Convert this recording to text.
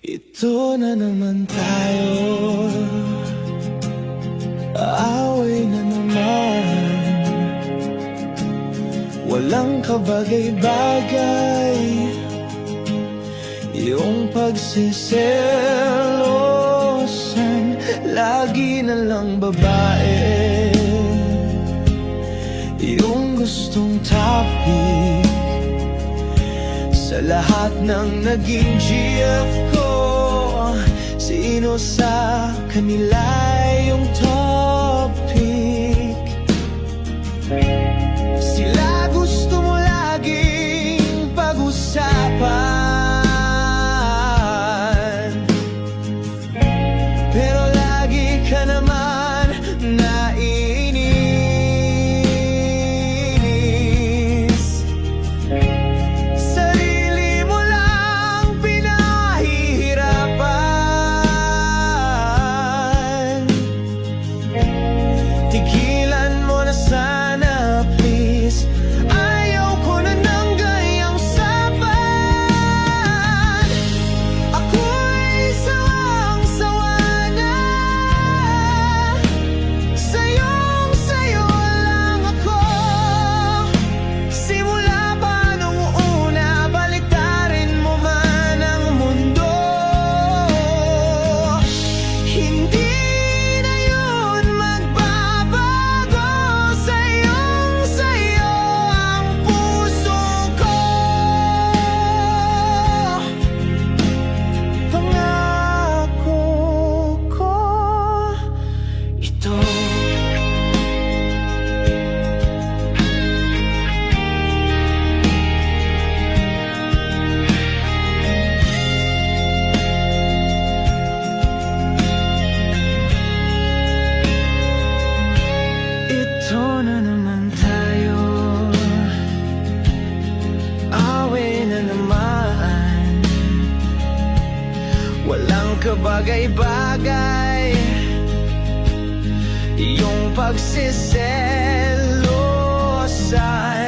Ito na naman tayo, aaway na naman. Walang kabagay-bagay, iyong pagsiselosan. Lagi na lang babae, iyong gustong topic sa lahat ng naging GF ko. Sino sa kanila yung topic? Sila gusto mo laging pag-usapan, pero lagi ka naman naiinis. Sarili mo lang pinahihirapan. Tigilan mo na sana, please. Ayaw ko na ng ganyang sapan. Ako'y sawang-sawa na. Sayong-sayo lang ako. Simula pa nung una, baliktarin mo man ang mundo. Hindi na yun magbabago. Sayong-sayo ang puso ko. Pangako ko ito. Ito na naman tayo, away na naman. Walang kabagay-bagay, iyong pagsiselosan.